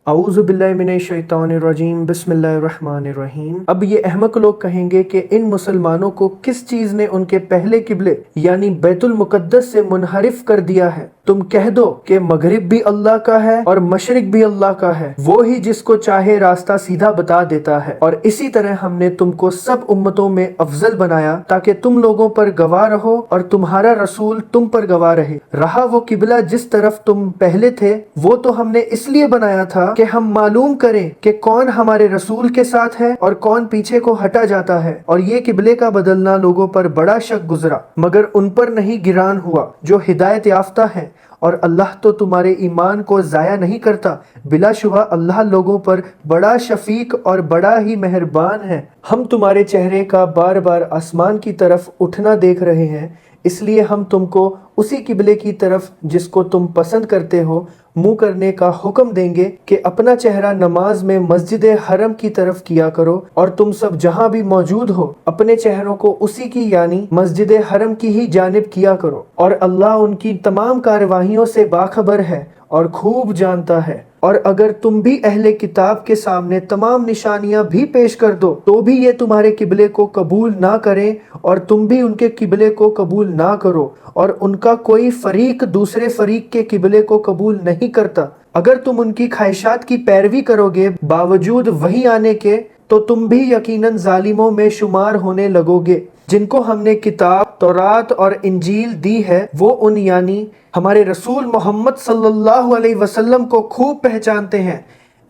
اعوذ باللہ من الشیطان الرجیم بسم اللہ الرحمن الرحیم۔ اب یہ احمق لوگ کہیں گے کہ ان مسلمانوں کو کس چیز نے ان کے پہلے قبلے یعنی بیت المقدس سے منحرف کر دیا ہے؟ تم کہہ دو کہ مغرب بھی اللہ کا ہے اور مشرق بھی اللہ کا ہے، وہی جس کو چاہے راستہ سیدھا بتا دیتا ہے، اور اسی طرح ہم نے تم کو سب امتوں میں افضل بنایا تاکہ تم لوگوں پر گواہ رہو اور تمہارا رسول تم پر گواہ رہے۔ رہا وہ قبلہ جس طرف تم پہلے تھے، وہ تو ہم نے اس لیے بنایا تھا کہ ہم معلوم کریں کہ کون ہمارے رسول کے ساتھ ہے اور کون پیچھے کو ہٹا جاتا ہے، اور یہ قبلے کا بدلنا لوگوں پر بڑا شک گزرا مگر ان پر نہیں گران ہوا جو ہدایت یافتہ ہے، اور اللہ تو تمہارے ایمان کو ضائع نہیں کرتا، بلا شبہ اللہ لوگوں پر بڑا شفیق اور بڑا ہی مہربان ہے۔ ہم تمہارے چہرے کا بار بار آسمان کی طرف اٹھنا دیکھ رہے ہیں، اس لیے ہم تم کو اسی قبلے کی طرف جس کو تم پسند کرتے ہو منہ کرنے کا حکم دیں گے کہ اپنا چہرہ نماز میں مسجد حرم کی طرف کیا کرو، اور تم سب جہاں بھی موجود ہو اپنے چہروں کو اسی کی یعنی مسجد حرم کی ہی جانب کیا کرو، اور اللہ ان کی تمام کارروائیوں سے باخبر ہے اور خوب جانتا ہے۔ اور اگر تم بھی اہل کتاب کے سامنے تمام نشانیاں بھی پیش کر دو تو بھی یہ تمہارے قبلے کو قبول نہ کریں، اور تم بھی ان کے قبلے کو قبول نہ کرو، اور ان کا کوئی فریق دوسرے فریق کے قبلے کو قبول نہیں کرتا۔ اگر تم ان کی خواہشات کی پیروی کرو گے باوجود وحی آنے کے، تو تم بھی یقیناً ظالموں میں شمار ہونے لگو گے۔ جن کو ہم نے کتاب تورات اور انجیل دی ہے، وہ ان یعنی ہمارے رسول محمد صلی اللہ علیہ وسلم کو خوب پہچانتے ہیں،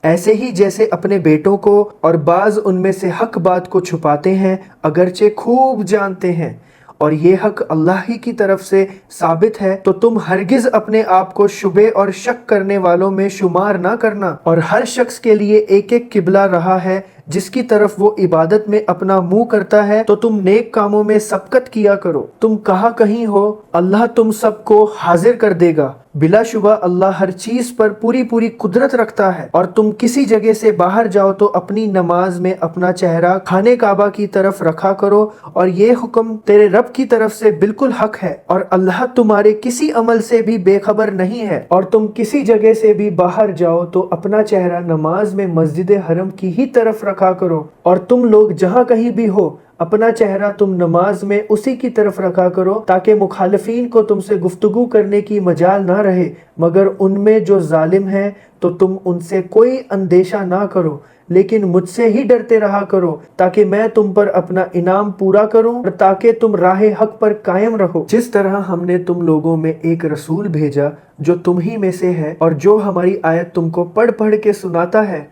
ایسے ہی جیسے اپنے بیٹوں کو، اور بعض ان میں سے حق بات کو چھپاتے ہیں اگرچہ خوب جانتے ہیں، اور یہ حق اللہ ہی کی طرف سے ثابت ہے، تو تم ہرگز اپنے آپ کو شبے اور شک کرنے والوں میں شمار نہ کرنا۔ اور ہر شخص کے لیے ایک ایک قبلہ رہا ہے جس کی طرف وہ عبادت میں اپنا منہ کرتا ہے، تو تم نیک کاموں میں سبقت کیا کرو۔ تم کہاں کہیں ہو اللہ تم سب کو حاضر کر دے گا، بلا شبہ اللہ ہر چیز پر پوری پوری قدرت رکھتا ہے۔ اور تم کسی جگہ سے باہر جاؤ تو اپنی نماز میں اپنا چہرہ خانہ کعبہ کی طرف رکھا کرو، اور یہ حکم تیرے رب کی طرف سے بالکل حق ہے، اور اللہ تمہارے کسی عمل سے بھی بے خبر نہیں ہے۔ اور تم کسی جگہ سے بھی باہر جاؤ تو اپنا چہرہ نماز میں مسجد حرم کی ہی طرف رکھا کرو، اور تم لوگ جہاں کہیں بھی ہو اپنا چہرہ تم نماز میں اسی کی طرف رکھا کرو، تاکہ مخالفین کو تم سے گفتگو کرنے کی مجال نہ رہے، مگر ان میں جو ظالم ہیں تو تم ان سے کوئی اندیشہ نہ کرو، لیکن مجھ سے ہی ڈرتے رہا کرو، تاکہ میں تم پر اپنا انعام پورا کروں اور تاکہ تم راہ حق پر قائم رہو۔ جس طرح ہم نے تم لوگوں میں ایک رسول بھیجا جو تم ہی میں سے ہے، اور جو ہماری آیت تم کو پڑھ پڑھ کے سناتا ہے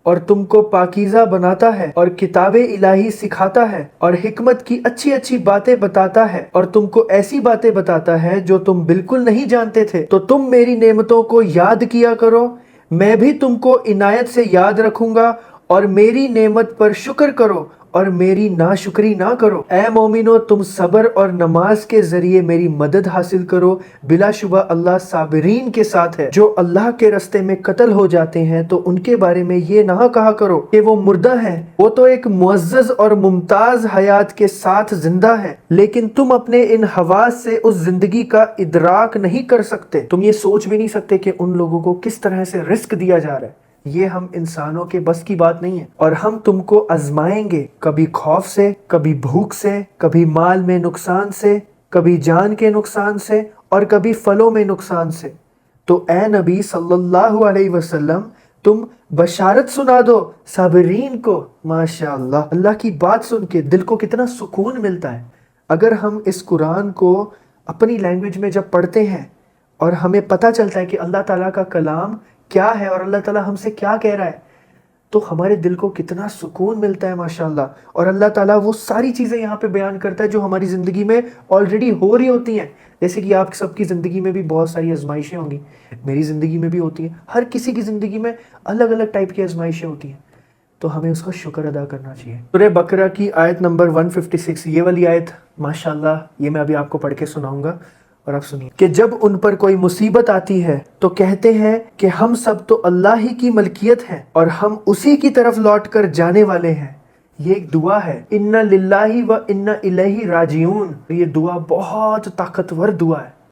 اور تم کو پاکیزہ بناتا ہے اور کتاب الہی سکھاتا ہے اور حکمت کی اچھی اچھی باتیں بتاتا ہے، اور تم کو ایسی باتیں بتاتا ہے جو تم بالکل نہیں جانتے تھے، تو تم میری نعمتوں کو یاد کیا کرو، میں بھی تم کو عنایت سے یاد رکھوں گا، اور میری نعمت پر شکر کرو اور میری ناشکری نہ کرو۔ اے مومنو، تم صبر اور نماز کے ذریعے میری مدد حاصل کرو، بلا شبہ اللہ صابرین کے ساتھ ہے۔ جو اللہ کے راستے میں قتل ہو جاتے ہیں تو ان کے بارے میں یہ نہ کہا کرو کہ وہ مردہ ہیں، وہ تو ایک معزز اور ممتاز حیات کے ساتھ زندہ ہے، لیکن تم اپنے ان حواس سے اس زندگی کا ادراک نہیں کر سکتے۔ تم یہ سوچ بھی نہیں سکتے کہ ان لوگوں کو کس طرح سے رزق دیا جا رہا ہے، یہ ہم انسانوں کے بس کی بات نہیں ہے۔ اور ہم تم کو آزمائیں گے، کبھی خوف سے، کبھی بھوک سے، کبھی مال میں نقصان سے، کبھی جان کے نقصان سے، اور کبھی پھلوں میں نقصان سے۔ تو اے نبی صلی اللہ علیہ وسلم، تم بشارت سنا دو صابرین کو۔ ماشاءاللہ، اللہ کی بات سن کے دل کو کتنا سکون ملتا ہے۔ اگر ہم اس قرآن کو اپنی لینگویج میں جب پڑھتے ہیں اور ہمیں پتہ چلتا ہے کہ اللہ تعالیٰ کا کلام کیا ہے اور اللہ تعالیٰ ہم سے کیا کہہ رہا ہے، تو ہمارے دل کو کتنا سکون ملتا ہے ماشاءاللہ۔ اور اللہ تعالیٰ وہ ساری چیزیں یہاں پہ بیان کرتا ہے جو ہماری زندگی میں آلریڈی ہو رہی ہوتی ہیں، جیسے کہ آپ سب کی زندگی میں بھی بہت ساری آزمائشیں ہوں گی، میری زندگی میں بھی ہوتی ہیں، ہر کسی کی زندگی میں الگ الگ ٹائپ کی آزمائشیں ہوتی ہیں، تو ہمیں اس کا شکر ادا کرنا چاہیے۔ سورہ بقرہ کی آیت نمبر 156، یہ والی آیت ماشاءاللہ یہ میں ابھی آپ کو پڑھ کے سناؤں گا، اور آپ سنیے کہ جب ان پر کوئی مصیبت آتی ہے تو کہتے ہیں کہ ہم سب تو اللہ ہی کی ملکیت ہیں اور ہم اسی کی طرف لوٹ کر جانے والے ہیں۔ یہ ایک دعا ہے، اِنَّ لِلَّهِ وَإِنَّ إِلَيْهِ راجعون، یہ دعا بہت طاقتور دعا ہے۔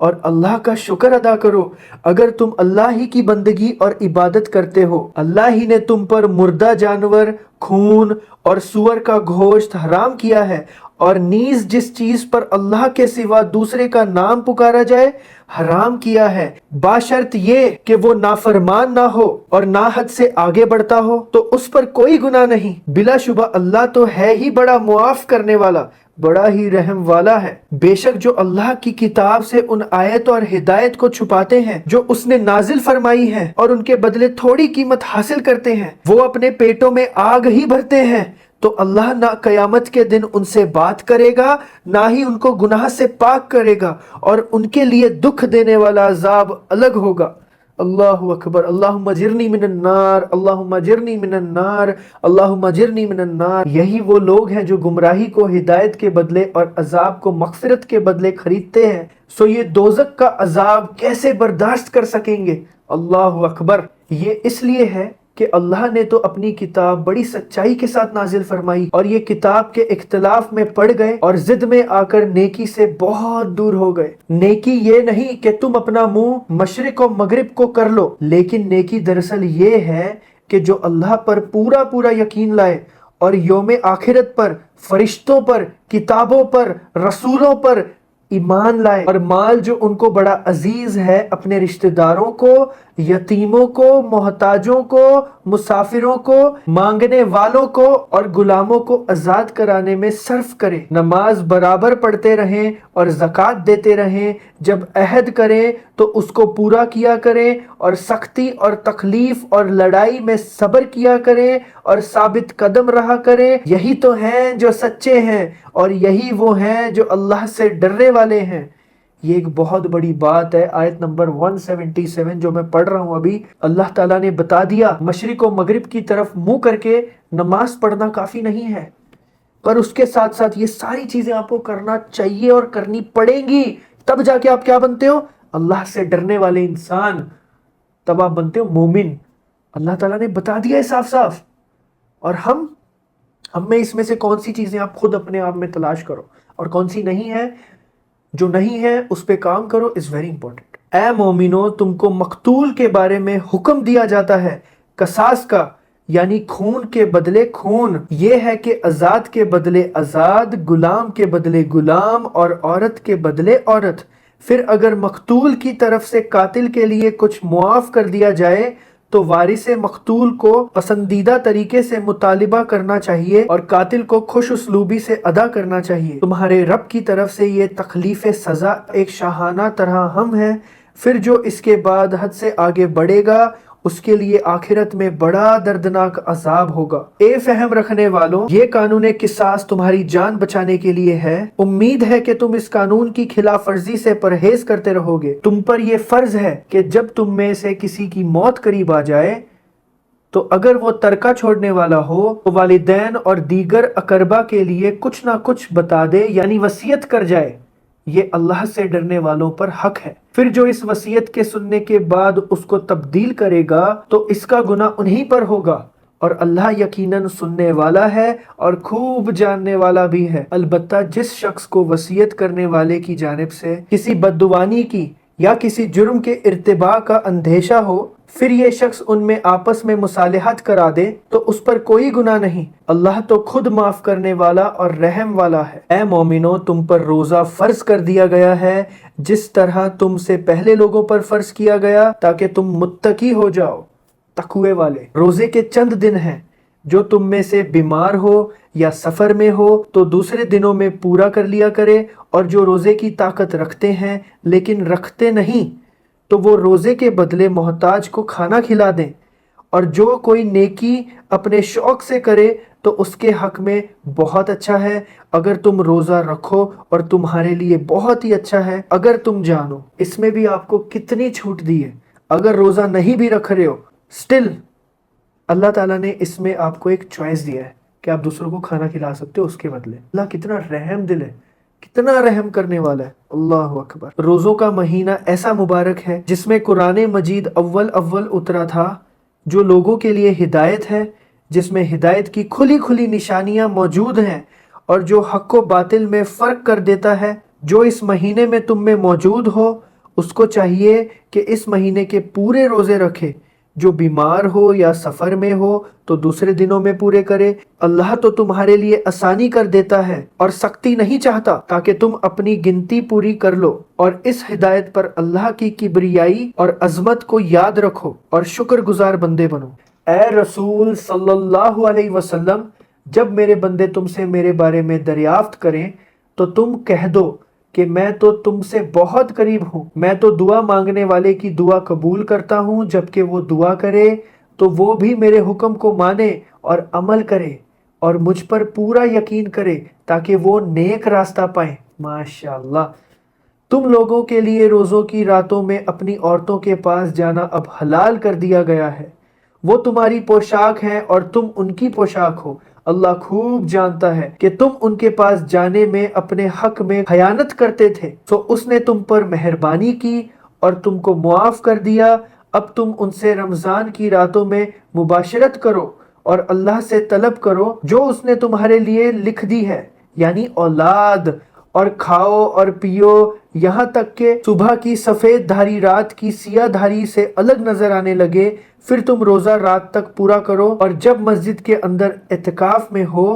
اور اللہ کا شکر ادا کرو اگر تم اللہ ہی کی بندگی اور عبادت کرتے ہو۔ اللہ ہی نے تم پر مردہ جانور، خون اور سور کا گوشت حرام کیا ہے، اور نیز جس چیز پر اللہ کے سوا دوسرے کا نام پکارا جائے حرام کیا ہے، باشرط یہ کہ وہ نافرمان نہ ہو اور نہ حد سے آگے بڑھتا ہو، تو اس پر کوئی گناہ نہیں۔ بلا شبہ اللہ تو ہے ہی بڑا معاف کرنے والا، بڑا ہی رحم والا ہے۔ بے شک جو اللہ کی کتاب سے ان آیت اور ہدایت کو چھپاتے ہیں جو اس نے نازل فرمائی ہیں اور ان کے بدلے تھوڑی قیمت حاصل کرتے ہیں، وہ اپنے پیٹوں میں آگ ہی بھرتے ہیں، تو اللہ نہ قیامت کے دن ان سے بات کرے گا، نہ ہی ان کو گناہ سے پاک کرے گا، اور ان کے لیے دکھ دینے والا عذاب الگ ہوگا۔ اللہ اکبر۔ اللہم اجرنی من النار، اللہم اجرنی من النار، اللہم اجرنی من النار۔ یہی وہ لوگ ہیں جو گمراہی کو ہدایت کے بدلے اور عذاب کو مغفرت کے بدلے خریدتے ہیں، سو یہ دوزخ کا عذاب کیسے برداشت کر سکیں گے؟ اللہ اکبر۔ یہ اس لیے ہے کہ اللہ نے تو اپنی کتاب بڑی سچائی کے ساتھ نازل فرمائی، اور یہ کتاب کے اختلاف میں پڑ گئے اور ضد میں آ کر نیکی سے بہت دور ہو گئے۔ نیکی یہ نہیں کہ تم اپنا منہ مشرق و مغرب کو کر لو، لیکن نیکی دراصل یہ ہے کہ جو اللہ پر پورا پورا یقین لائے اور یوم آخرت پر، فرشتوں پر، کتابوں پر، رسولوں پر ایمان لائے، اور مال جو ان کو بڑا عزیز ہے اپنے رشتہ داروں کو، یتیموں کو، محتاجوں کو، مسافروں کو، مانگنے والوں کو اور غلاموں کو آزاد کرانے میں صرف کرے۔ نماز برابر پڑھتے رہیں اور زکوٰۃ دیتے رہیں، جب عہد کریں تو اس کو پورا کیا کریں، اور سختی اور تکلیف اور لڑائی میں صبر کیا کریں اور ثابت قدم رہا کریں۔ یہی تو ہیں جو سچے ہیں، اور یہی وہ ہیں جو اللہ سے ڈرنے والے ہیں۔ یہ ایک بہت بڑی بات ہے۔ آیت نمبر 177 جو میں پڑھ رہا ہوں ابھی، اللہ تعالیٰ نے بتا دیا مشرق و مغرب کی طرف منہ کر کے نماز پڑھنا کافی نہیں ہے، پر اس کے ساتھ ساتھ یہ ساری چیزیں آپ کو کرنا چاہیے اور کرنی پڑیں گی، تب جا کے آپ کیا بنتے ہو؟ اللہ سے ڈرنے والے انسان، تب آپ بنتے ہو مومن۔ اللہ تعالیٰ نے بتا دیا ہے صاف صاف، اور ہم میں اس میں سے کون سی چیزیں آپ خود اپنے آپ میں تلاش کرو اور کون سی نہیں ہے، جو نہیں ہے اس پہ کام کرو، is very important۔ اے مومنو، تم کو مقتول کے بارے میں حکم دیا جاتا ہے قصاص کا، یعنی خون کے بدلے خون، یہ ہے کہ آزاد کے بدلے آزاد، غلام کے بدلے غلام، اور عورت کے بدلے عورت۔ پھر اگر مقتول کی طرف سے قاتل کے لیے کچھ معاف کر دیا جائے تو وارث مقتول کو پسندیدہ طریقے سے مطالبہ کرنا چاہیے اور قاتل کو خوش اسلوبی سے ادا کرنا چاہیے۔ تمہارے رب کی طرف سے یہ تخلیف سزا ایک شاہانہ طرح ہم ہے، پھر جو اس کے بعد حد سے آگے بڑھے گا اس کے لیے آخرت میں بڑا دردناک عذاب ہوگا۔ اے فہم رکھنے والوں، یہ قانون قصاص تمہاری جان بچانے کے لیے ہے۔ امید ہے کہ تم اس قانون کی خلاف ورزی سے پرہیز کرتے رہو گے۔ تم پر یہ فرض ہے کہ جب تم میں سے کسی کی موت قریب آ جائے تو اگر وہ ترکہ چھوڑنے والا ہو تو والدین اور دیگر اقربا کے لیے کچھ نہ کچھ بتا دے، یعنی وصیت کر جائے۔ یہ اللہ سے ڈرنے والوں پر حق ہے۔ پھر جو اس وصیت کے سننے کے بعد اس کو تبدیل کرے گا تو اس کا گناہ انہی پر ہوگا، اور اللہ یقیناً سننے والا ہے اور خوب جاننے والا بھی ہے۔ البتہ جس شخص کو وصیت کرنے والے کی جانب سے کسی بدعنوانی کی یا کسی جرم کے ارتکاب کا اندیشہ ہو، پھر یہ شخص ان میں آپس میں مصالحت کرا دے تو اس پر کوئی گناہ نہیں، اللہ تو خود معاف کرنے والا اور رحم والا ہے۔ اے مومنو، تم پر روزہ فرض کر دیا گیا ہے جس طرح تم سے پہلے لوگوں پر فرض کیا گیا، تاکہ تم متقی ہو جاؤ، تقوی والے۔ روزے کے چند دن ہیں، جو تم میں سے بیمار ہو یا سفر میں ہو تو دوسرے دنوں میں پورا کر لیا کرے، اور جو روزے کی طاقت رکھتے ہیں لیکن رکھتے نہیں تو وہ روزے کے بدلے محتاج کو کھانا کھلا دیں، اور جو کوئی نیکی اپنے شوق سے کرے تو اس کے حق میں بہت اچھا ہے، اگر تم روزہ رکھو اور تمہارے لیے بہت ہی اچھا ہے اگر تم جانو۔ اس میں بھی آپ کو کتنی چھوٹ دی ہے، اگر روزہ نہیں بھی رکھ رہے ہو سٹل اللہ تعالیٰ نے اس میں آپ کو ایک چوائس دیا ہے کہ آپ دوسروں کو کھانا کھلا سکتے ہو اس کے بدلے۔ اللہ کتنا رحم دل ہے، کتنا رحم کرنے والا ہے، اللہ اکبر۔ روزوں کا مہینہ ایسا مبارک ہے جس میں قرآن مجید اول اترا تھا، جو لوگوں کے لیے ہدایت ہے، جس میں ہدایت کی کھلی کھلی نشانیاں موجود ہیں، اور جو حق و باطل میں فرق کر دیتا ہے۔ جو اس مہینے میں تم میں موجود ہو اس کو چاہیے کہ اس مہینے کے پورے روزے رکھے۔ جو بیمار ہو یا سفر میں ہو تو دوسرے دنوں میں پورے کرے۔ اللہ تو تمہارے لیے آسانی کر دیتا ہے اور سختی نہیں چاہتا، تاکہ تم اپنی گنتی پوری کر لو، اور اس ہدایت پر اللہ کی کبریائی اور عظمت کو یاد رکھو اور شکر گزار بندے بنو۔ اے رسول صلی اللہ علیہ وسلم، جب میرے بندے تم سے میرے بارے میں دریافت کریں تو تم کہہ دو کہ میں تو تم سے بہت قریب ہوں۔ میں تو دعا مانگنے والے کی دعا قبول کرتا ہوں، جبکہ وہ دعا کرے تو وہ بھی میرے حکم کو مانے اور عمل کرے اور مجھ پر پورا یقین کرے تاکہ وہ نیک راستہ پائیں۔ ماشاءاللہ، تم لوگوں کے لیے روزوں کی راتوں میں اپنی عورتوں کے پاس جانا اب حلال کر دیا گیا ہے۔ وہ تمہاری پوشاک ہیں اور تم ان کی پوشاک ہو۔ اللہ خوب جانتا ہے کہ تم ان کے پاس جانے میں اپنے حق میں خیانت کرتے تھے، تو اس نے تم پر مہربانی کی اور تم کو معاف کر دیا۔ اب تم ان سے رمضان کی راتوں میں مباشرت کرو اور اللہ سے طلب کرو جو اس نے تمہارے لیے لکھ دی ہے، یعنی اولاد، اور کھاؤ اور پیو یہاں تک کہ صبح کی سفید دھاری رات کی سیاہ دھاری سے الگ نظر آنے لگے، پھر تم روزہ رات تک پورا کرو، اور جب مسجد کے اندر اعتکاف میں ہو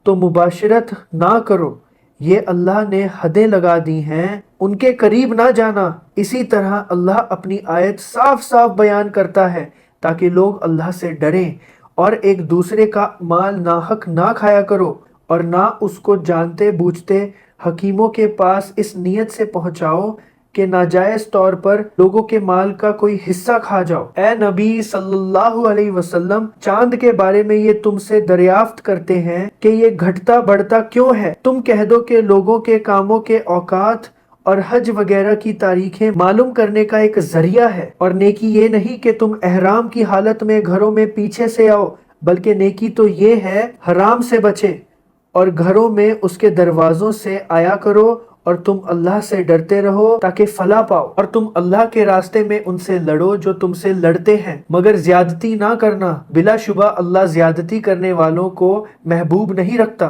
تو مباشرت نہ کرو۔ یہ اللہ نے حدیں لگا دی ہیں، ان کے قریب نہ جانا۔ اسی طرح اللہ اپنی آیت صاف صاف بیان کرتا ہے تاکہ لوگ اللہ سے ڈریں، اور ایک دوسرے کا مال ناحق نہ کھایا کرو، اور نہ اس کو جانتے بوجھتے حکیموں کے پاس اس نیت سے پہنچاؤ کہ ناجائز طور پر لوگوں کے مال کا کوئی حصہ کھا جاؤ۔ اے نبی صلی اللہ علیہ وسلم، چاند کے بارے میں یہ تم سے دریافت کرتے ہیں کہ یہ گھٹتا بڑھتا کیوں ہے؟ تم کہہ دو کہ لوگوں کے کاموں کے اوقات اور حج وغیرہ کی تاریخیں معلوم کرنے کا ایک ذریعہ ہے، اور نیکی یہ نہیں کہ تم احرام کی حالت میں گھروں میں پیچھے سے آؤ، بلکہ نیکی تو یہ ہے حرام سے بچے اور گھروں میں اس کے دروازوں سے آیا کرو، اور تم اللہ سے ڈرتے رہو تاکہ فلاح پاؤ، اور تم اللہ کے راستے میں ان سے لڑو جو تم سے لڑتے ہیں، مگر زیادتی نہ کرنا۔ بلا شبہ اللہ زیادتی کرنے والوں کو محبوب نہیں رکھتا،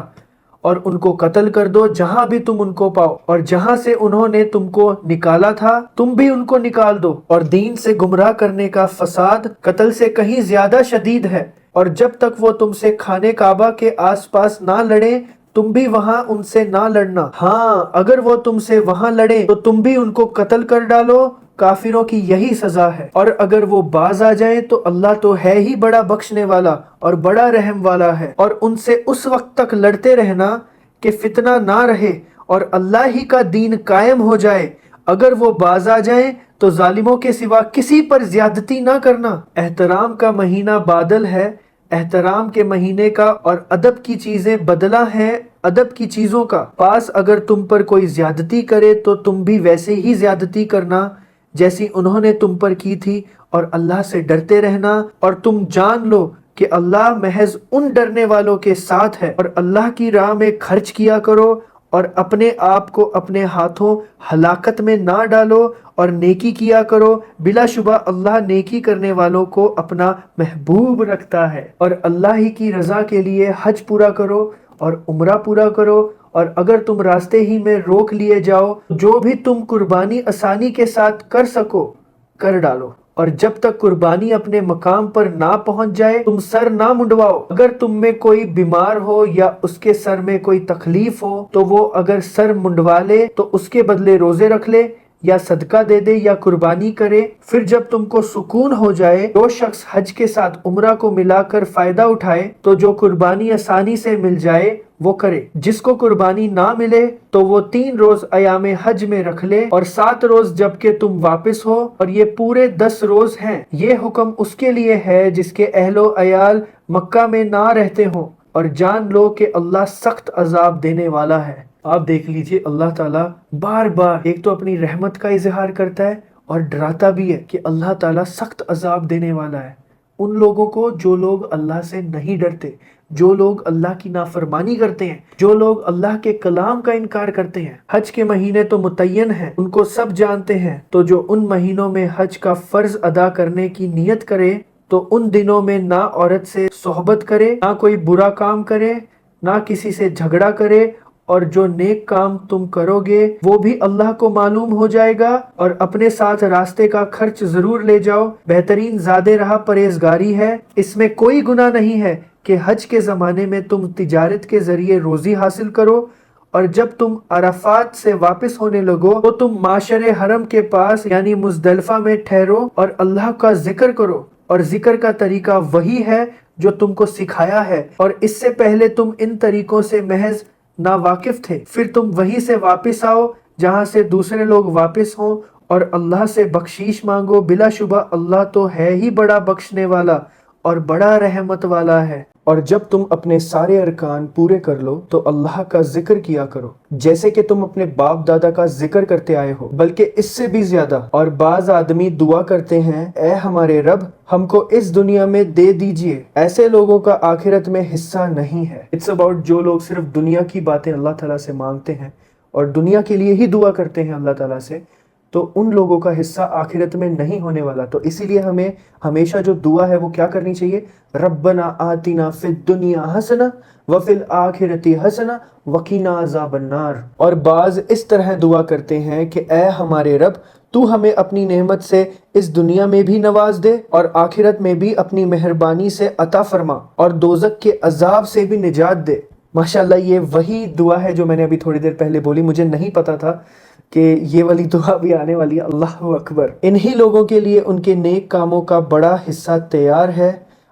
اور ان کو قتل کر دو جہاں بھی تم ان کو پاؤ، اور جہاں سے انہوں نے تم کو نکالا تھا تم بھی ان کو نکال دو، اور دین سے گمراہ کرنے کا فساد قتل سے کہیں زیادہ شدید ہے، اور جب تک وہ تم سے خانہ کعبہ کے آس پاس نہ لڑیں تم بھی وہاں ان سے نہ لڑنا۔ ہاں، اگر وہ تم سے وہاں لڑیں تو تم بھی ان کو قتل کر ڈالو، کافروں کی یہی سزا ہے۔ اور اگر وہ باز آ جائیں تو اللہ تو ہے ہی بڑا بخشنے والا اور بڑا رحم والا ہے، اور ان سے اس وقت تک لڑتے رہنا کہ فتنہ نہ رہے اور اللہ ہی کا دین قائم ہو جائے۔ اگر وہ باز آ جائیں تو ظالموں کے سوا کسی پر زیادتی نہ کرنا۔ احترام کا مہینہ بادل ہے، احترام کے مہینے کا، اور ادب کی چیزیں بدلہ ہیں ادب کی چیزوں کا پاس۔ اگر تم پر کوئی زیادتی کرے تو تم بھی ویسے ہی زیادتی کرنا جیسی انہوں نے تم پر کی تھی، اور اللہ سے ڈرتے رہنا، اور تم جان لو کہ اللہ محض ان ڈرنے والوں کے ساتھ ہے۔ اور اللہ کی راہ میں خرچ کیا کرو، اور اپنے آپ کو اپنے ہاتھوں ہلاکت میں نہ ڈالو، اور نیکی کیا کرو، بلا شبہ اللہ نیکی کرنے والوں کو اپنا محبوب رکھتا ہے۔ اور اللہ ہی کی رضا کے لیے حج پورا کرو اور عمرہ پورا کرو، اور اگر تم راستے ہی میں روک لیے جاؤ جو بھی تم قربانی آسانی کے ساتھ کر سکو کر ڈالو، اور جب تک قربانی اپنے مقام پر نہ پہنچ جائے تم سر نہ منڈواؤ۔ اگر تم میں کوئی بیمار ہو یا اس کے سر میں کوئی تکلیف ہو تو وہ اگر سر منڈوا لے تو اس کے بدلے روزے رکھ لے، یا صدقہ دے دے، یا قربانی کرے۔ پھر جب تم کو سکون ہو جائے، جو شخص حج کے ساتھ عمرہ کو ملا کر فائدہ اٹھائے تو جو قربانی آسانی سے مل جائے وہ کرے۔ جس کو قربانی نہ ملے تو وہ 3 روز ایام حج میں رکھ لے، اور 7 روز جب کہ تم واپس ہو، اور یہ پورے 10 روز ہیں۔ یہ حکم اس کے لیے ہے جس کے اہل و عیال مکہ میں نہ رہتے ہوں، اور جان لو کہ اللہ سخت عذاب دینے والا ہے۔ آپ دیکھ لیجئے، اللہ تعالیٰ بار بار ایک تو اپنی رحمت کا اظہار کرتا ہے اور ڈراتا بھی ہے کہ اللہ تعالیٰ سخت عذاب دینے والا ہے ان لوگوں کو جو لوگ اللہ سے نہیں ڈرتے، جو لوگ اللہ کی نافرمانی کرتے ہیں، جو لوگ اللہ کے کلام کا انکار کرتے ہیں۔ حج کے مہینے تو متعین ہیں، ان کو سب جانتے ہیں، تو جو ان مہینوں میں حج کا فرض ادا کرنے کی نیت کرے تو ان دنوں میں نہ عورت سے صحبت کرے، نہ کوئی برا کام کرے، نہ کسی سے جھگڑا کرے، اور جو نیک کام تم کرو گے وہ بھی اللہ کو معلوم ہو جائے گا، اور اپنے ساتھ راستے کا خرچ ضرور لے جاؤ، بہترین زاد رہا پرہیزگاری ہے۔ اس میں کوئی گناہ نہیں ہے کہ حج کے زمانے میں تم تجارت کے ذریعے روزی حاصل کرو، اور جب تم عرفات سے واپس ہونے لگو تو تم معشر حرم کے پاس یعنی مزدلفہ میں ٹھہرو اور اللہ کا ذکر کرو، اور ذکر کا طریقہ وہی ہے جو تم کو سکھایا ہے، اور اس سے پہلے تم ان طریقوں سے محض ناواقف تھے۔ پھر تم وہیں سے واپس آؤ جہاں سے دوسرے لوگ واپس ہوں، اور اللہ سے بخشش مانگو، بلا شبہ اللہ تو ہے ہی بڑا بخشنے والا اور بڑا رحمت والا ہے۔ اور جب تم اپنے سارے ارکان پورے کر لو تو اللہ کا ذکر کیا کرو، جیسے کہ تم اپنے باپ دادا کا ذکر کرتے آئے ہو، بلکہ اس سے بھی زیادہ۔ اور بعض آدمی دعا کرتے ہیں، اے ہمارے رب ہم کو اس دنیا میں دے دیجئے۔ ایسے لوگوں کا آخرت میں حصہ نہیں ہے۔ اٹس اباؤٹ جو لوگ صرف دنیا کی باتیں اللہ تعالیٰ سے مانگتے ہیں اور دنیا کے لیے ہی دعا کرتے ہیں اللہ تعالیٰ سے، تو ان لوگوں کا حصہ آخرت میں نہیں ہونے والا۔ تو اسی لیے ہمیں ہمیشہ جو دعا ہے وہ کیا کرنی چاہیے؟ ربنا آتنا فی الدنیا حسنہ وفی الآخرۃ حسنہ وقنا عذاب النار۔ اور بعض اس طرح دعا کرتے ہیں کہ اے ہمارے رب تو ہمیں اپنی نعمت سے اس دنیا میں بھی نواز دے اور آخرت میں بھی اپنی مہربانی سے عطا فرما، اور دوزخ کے عذاب سے بھی نجات دے۔ ماشاءاللہ یہ وہی دعا ہے جو میں نے ابھی تھوڑی دیر پہلے بولی۔ مجھے نہیں پتا تھا کہ یہ والی دعا بھی آنے والی ہے۔ اللہ اکبر۔ انہی لوگوں کے لیے ان کے نیک کاموں کا بڑا حصہ تیار ہے،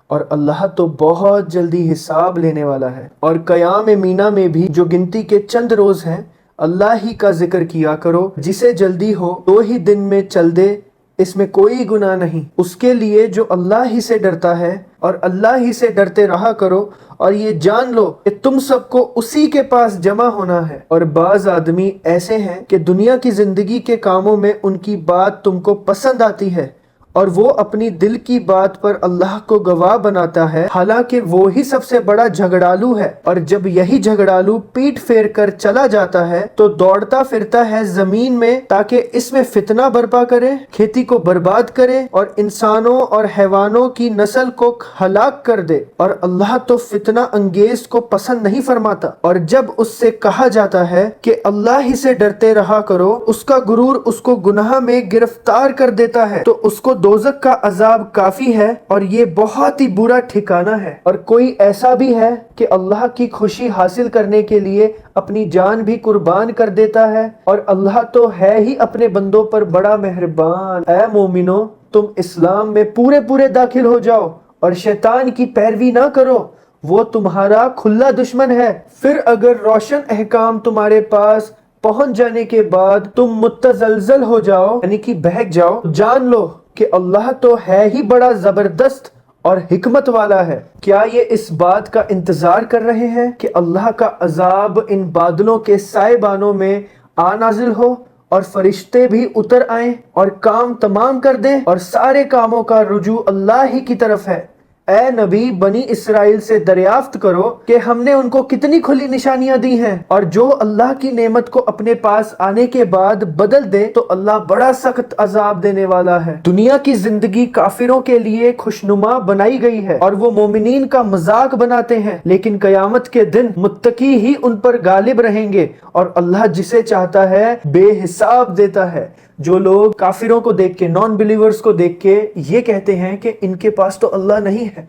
اور اللہ تو بہت جلدی حساب لینے والا ہے۔ اور قیام مینا میں بھی جو گنتی کے چند روز ہیں، اللہ ہی کا ذکر کیا کرو، جسے جلدی ہو 2 ہی دن میں چل دے، اس میں کوئی گناہ نہیں۔ اس کے لیے جو اللہ ہی سے ڈرتا ہے، اور اللہ ہی سے ڈرتے رہا کرو، اور یہ جان لو کہ تم سب کو اسی کے پاس جمع ہونا ہے۔ اور بعض آدمی ایسے ہیں کہ دنیا کی زندگی کے کاموں میں ان کی بات تم کو پسند آتی ہے، اور وہ اپنی دل کی بات پر اللہ کو گواہ بناتا ہے، حالانکہ وہی سب سے بڑا جھگڑالو ہے۔ اور جب یہی جھگڑالو پیٹ پھیر کر چلا جاتا ہے تو دوڑتا پھرتا ہے زمین میں تاکہ اس میں فتنہ برپا کرے، کھیتی کو برباد کرے، اور انسانوں اور حیوانوں کی نسل کو ہلاک کر دے، اور اللہ تو فتنہ انگیز کو پسند نہیں فرماتا۔ اور جب اس سے کہا جاتا ہے کہ اللہ ہی سے ڈرتے رہا کرو، اس کا غرور اس کو گناہ میں گرفتار کر دیتا ہے، تو اس کو دوزخ کا عذاب کافی ہے، اور یہ بہت ہی برا ٹھکانہ ہے۔ اور کوئی ایسا بھی ہے کہ اللہ کی خوشی حاصل کرنے کے لیے اپنی جان بھی قربان کر دیتا ہے، اور اللہ تو ہے ہی اپنے بندوں پر بڑا مہربان۔ اے مومنو، تم اسلام میں پورے داخل ہو جاؤ اور شیطان کی پیروی نہ کرو، وہ تمہارا کھلا دشمن ہے۔ پھر اگر روشن احکام تمہارے پاس پہنچ جانے کے بعد تم متزلزل ہو جاؤ یعنی کہ بہک جاؤ، جان لو کہ اللہ تو ہے ہی بڑا زبردست اور حکمت والا ہے۔ کیا یہ اس بات کا انتظار کر رہے ہیں کہ اللہ کا عذاب ان بادلوں کے سائے بانوں میں آ نازل ہو، اور فرشتے بھی اتر آئیں اور کام تمام کر دیں، اور سارے کاموں کا رجوع اللہ ہی کی طرف ہے؟ اے نبی، بنی اسرائیل سے دریافت کرو کہ ہم نے ان کو کتنی کھلی نشانیاں دی ہیں، اور جو اللہ کی نعمت کو اپنے پاس آنے کے بعد بدل دے تو اللہ بڑا سخت عذاب دینے والا ہے۔ دنیا کی زندگی کافروں کے لیے خوشنما بنائی گئی ہے، اور وہ مومنین کا مذاق بناتے ہیں، لیکن قیامت کے دن متقی ہی ان پر غالب رہیں گے، اور اللہ جسے چاہتا ہے بے حساب دیتا ہے۔ جو لوگ کافروں کو دیکھ کے، نان بلیورز کو دیکھ کے یہ کہتے ہیں کہ ان کے پاس تو اللہ نہیں ہے،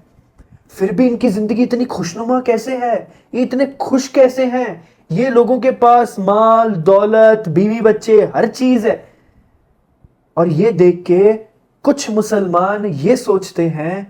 پھر بھی ان کی زندگی اتنی خوشنما کیسے ہے، یہ اتنے خوش کیسے ہیں، یہ لوگوں کے پاس مال، دولت، بیوی بچے، ہر چیز ہے، اور یہ دیکھ کے کچھ مسلمان یہ سوچتے ہیں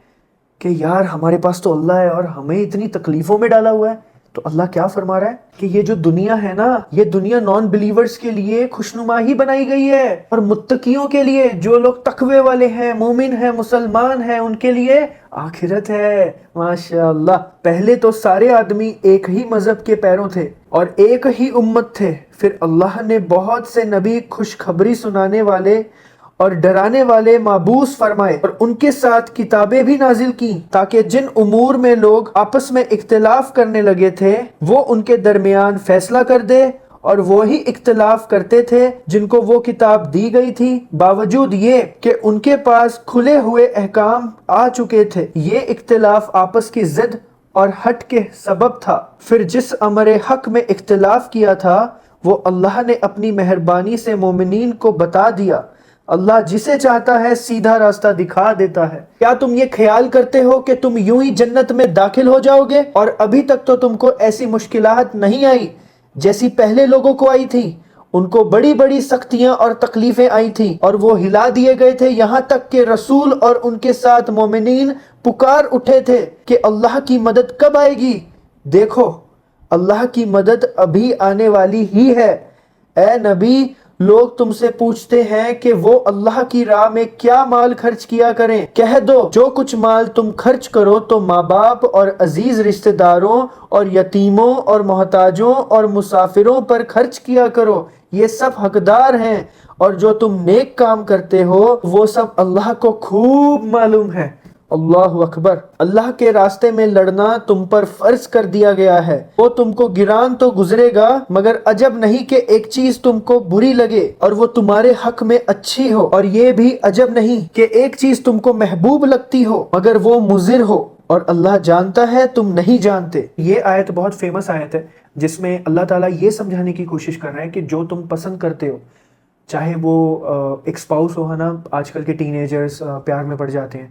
کہ یار ہمارے پاس تو اللہ ہے اور ہمیں اتنی تکلیفوں میں ڈالا ہوا ہے۔ تو اللہ کیا فرما رہا ہے کہ یہ جو دنیا ہے نا، یہ دنیا نان بلیورز کے لیے خوشنما ہی بنائی گئی ہے، اور متقیوں کے لیے، جو لوگ تقوی والے ہیں، مومن ہیں، مسلمان ہیں، ان کے لیے آخرت ہے۔ ماشاءاللہ۔ پہلے تو سارے آدمی ایک ہی مذہب کے پیروں تھے اور ایک ہی امت تھے، پھر اللہ نے بہت سے نبی خوشخبری سنانے والے اور ڈرانے والے مابعوث فرمائے، اور ان کے ساتھ کتابیں بھی نازل کی، تاکہ جن امور میں لوگ آپس میں اختلاف کرنے لگے تھے وہ ان کے درمیان فیصلہ کر دے، اور وہی اختلاف کرتے تھے جن کو وہ کتاب دی گئی تھی، باوجود یہ کہ ان کے پاس کھلے ہوئے احکام آ چکے تھے۔ یہ اختلاف آپس کی ضد اور ہٹ کے سبب تھا۔ پھر جس امر حق میں اختلاف کیا تھا وہ اللہ نے اپنی مہربانی سے مومنین کو بتا دیا۔ اللہ جسے چاہتا ہے سیدھا راستہ دکھا دیتا ہے۔ کیا تم یہ خیال کرتے ہو کہ تم یوں ہی جنت میں داخل ہو جاؤ گے؟ اور ابھی تک تو تم کو ایسی مشکلات نہیں آئی جیسی پہلے لوگوں کو آئی تھی۔ ان کو بڑی بڑی سختیاں اور تکلیفیں آئی تھیں اور وہ ہلا دیے گئے تھے، یہاں تک کہ رسول اور ان کے ساتھ مومنین پکار اٹھے تھے کہ اللہ کی مدد کب آئے گی؟ دیکھو اللہ کی مدد ابھی آنے والی ہی ہے۔ اے نبی، لوگ تم سے پوچھتے ہیں کہ وہ اللہ کی راہ میں کیا مال خرچ کیا کریں۔ کہہ دو جو کچھ مال تم خرچ کرو تو ماں باپ اور عزیز رشتہ داروں اور یتیموں اور محتاجوں اور مسافروں پر خرچ کیا کرو، یہ سب حقدار ہیں، اور جو تم نیک کام کرتے ہو وہ سب اللہ کو خوب معلوم ہے۔ اللہ اکبر۔ اللہ کے راستے میں لڑنا تم پر فرض کر دیا گیا ہے۔ وہ تم کو گران تو گزرے گا، مگر عجب نہیں کہ ایک چیز تم کو بری لگے اور وہ تمہارے حق میں اچھی ہو، اور یہ بھی عجب نہیں کہ ایک چیز تم کو محبوب لگتی ہو مگر وہ مضر ہو، اور اللہ جانتا ہے تم نہیں جانتے۔ یہ آیت بہت فیمس آیت ہے جس میں اللہ تعالیٰ یہ سمجھانے کی کوشش کر رہا ہے کہ جو تم پسند کرتے ہو، چاہے وہ ایک اسپاؤس ہو، ہے نا، آج کل کے ٹین ایجرز پیار میں پڑ جاتے ہیں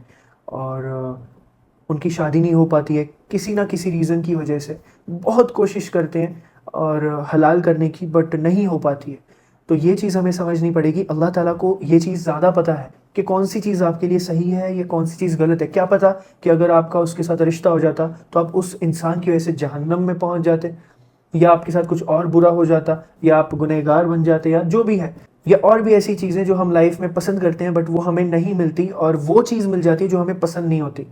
اور ان کی شادی نہیں ہو پاتی ہے کسی نہ کسی ریزن کی وجہ سے، بہت کوشش کرتے ہیں اور حلال کرنے کی بٹ نہیں ہو پاتی ہے۔ تو یہ چیز ہمیں سمجھنی پڑے گی، اللہ تعالیٰ کو یہ چیز زیادہ پتہ ہے کہ کون سی چیز آپ کے لیے صحیح ہے یا کون سی چیز غلط ہے۔ کیا پتہ کہ اگر آپ کا اس کے ساتھ رشتہ ہو جاتا تو آپ اس انسان کی وجہ سے جہنم میں پہنچ جاتے، یا آپ کے ساتھ کچھ اور برا ہو جاتا، یا آپ گنہگار بن جاتے، یا جو بھی ہے، یا اور بھی ایسی چیزیں جو ہم لائف میں پسند کرتے ہیں بٹ وہ ہمیں نہیں ملتی، اور وہ چیز مل جاتی ہے جو ہمیں پسند نہیں ہوتی۔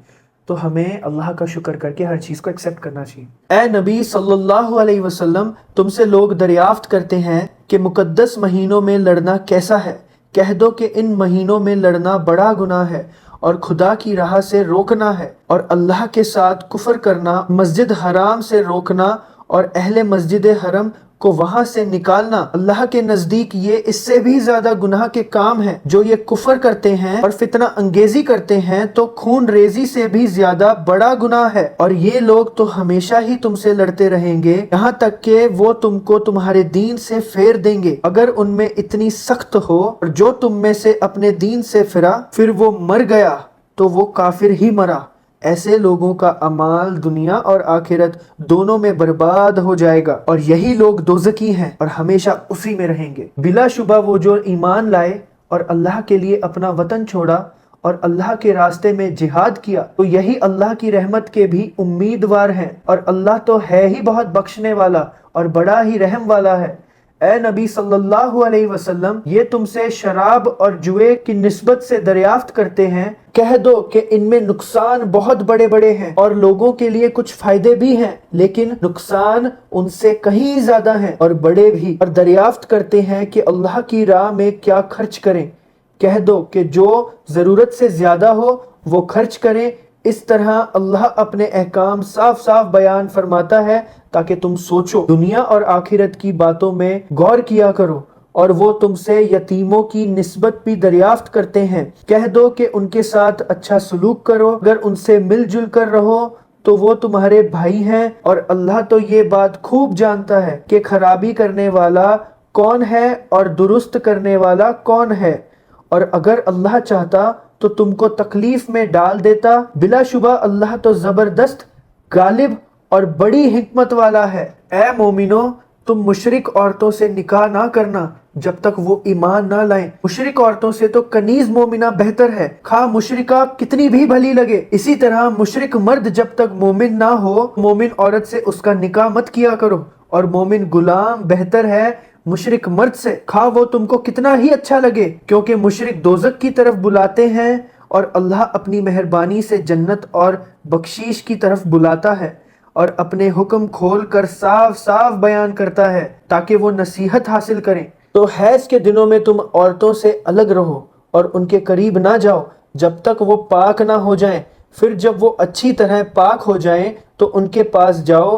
تو ہمیں اللہ کا شکر کر کے ہر چیز کو ایکسیپٹ کرنا چاہیے۔ اے نبی صلی اللہ علیہ وسلم، تم سے لوگ دریافت کرتے ہیں کہ مقدس مہینوں میں لڑنا کیسا ہے۔ کہہ دو کہ ان مہینوں میں لڑنا بڑا گناہ ہے اور خدا کی راہ سے روکنا ہے، اور اللہ کے ساتھ کفر کرنا، مسجد حرام سے روکنا اور اہل مسجد حرم کو وہاں سے نکالنا، اللہ کے نزدیک یہ اس سے بھی زیادہ گناہ کے کام ہیں۔ جو یہ کفر کرتے ہیں اور فتنہ انگیزی کرتے ہیں تو خون ریزی سے بھی زیادہ بڑا گناہ ہے، اور یہ لوگ تو ہمیشہ ہی تم سے لڑتے رہیں گے یہاں تک کہ وہ تم کو تمہارے دین سے پھیر دیں گے، اگر ان میں اتنی سخت ہو۔ اور جو تم میں سے اپنے دین سے پھرا پھر وہ مر گیا تو وہ کافر ہی مرا، ایسے لوگوں کا اعمال دنیا اور آخرت دونوں میں برباد ہو جائے گا، اور یہی لوگ دوزخی ہیں اور ہمیشہ اسی میں رہیں گے۔ بلا شبہ وہ جو ایمان لائے اور اللہ کے لیے اپنا وطن چھوڑا اور اللہ کے راستے میں جہاد کیا تو یہی اللہ کی رحمت کے بھی امیدوار ہیں، اور اللہ تو ہے ہی بہت بخشنے والا اور بڑا ہی رحم والا ہے۔ اے نبی صلی اللہ علیہ وسلم، یہ تم سے شراب اور جوئے کی نسبت سے دریافت کرتے ہیں۔ کہہ دو کہ ان میں نقصان بہت بڑے بڑے ہیں اور لوگوں کے لیے کچھ فائدے بھی ہیں، لیکن نقصان ان سے کہیں زیادہ ہیں اور بڑے بھی۔ اور دریافت کرتے ہیں کہ اللہ کی راہ میں کیا خرچ کریں۔ کہہ دو کہ جو ضرورت سے زیادہ ہو وہ خرچ کریں۔ اس طرح اللہ اپنے احکام صاف صاف بیان فرماتا ہے تاکہ تم سوچو، دنیا اور آخرت کی باتوں میں غور کیا کرو۔ اور وہ تم سے یتیموں کی نسبت بھی دریافت کرتے ہیں۔ کہہ دو کہ ان کے ساتھ اچھا سلوک کرو، اگر ان سے مل جل کر رہو تو وہ تمہارے بھائی ہیں، اور اللہ تو یہ بات خوب جانتا ہے کہ خرابی کرنے والا کون ہے اور درست کرنے والا کون ہے، اور اگر اللہ چاہتا تو تم کو تکلیف میں ڈال دیتا۔ بلا شبہ اللہ تو زبردست، غالب اور بڑی حکمت والا ہے۔ اے مومنو، تم مشرک عورتوں سے نکاح نہ کرنا جب تک وہ ایمان نہ لائیں۔ مشرک عورتوں سے تو کنیز مومنہ بہتر ہے، خواہ مشرکہ کتنی بھی بھلی لگے۔ اسی طرح مشرک مرد جب تک مومن نہ ہو، مومن عورت سے اس کا نکاح مت کیا کرو، اور مومن غلام بہتر ہے مشرک مرد سے، خواہ وہ تم کو کتنا ہی اچھا لگے، کیونکہ مشرک دوزخ کی طرف بلاتے ہیں اور اللہ اپنی مہربانی سے جنت اور بخشش کی طرف بلاتا ہے، اور اپنے حکم کھول کر صاف صاف بیان کرتا ہے تاکہ وہ نصیحت حاصل کریں۔ تو حیض کے دنوں میں تم عورتوں سے الگ رہو اور ان کے قریب نہ جاؤ جب تک وہ پاک نہ ہو جائیں، پھر جب وہ اچھی طرح پاک ہو جائیں تو ان کے پاس جاؤ،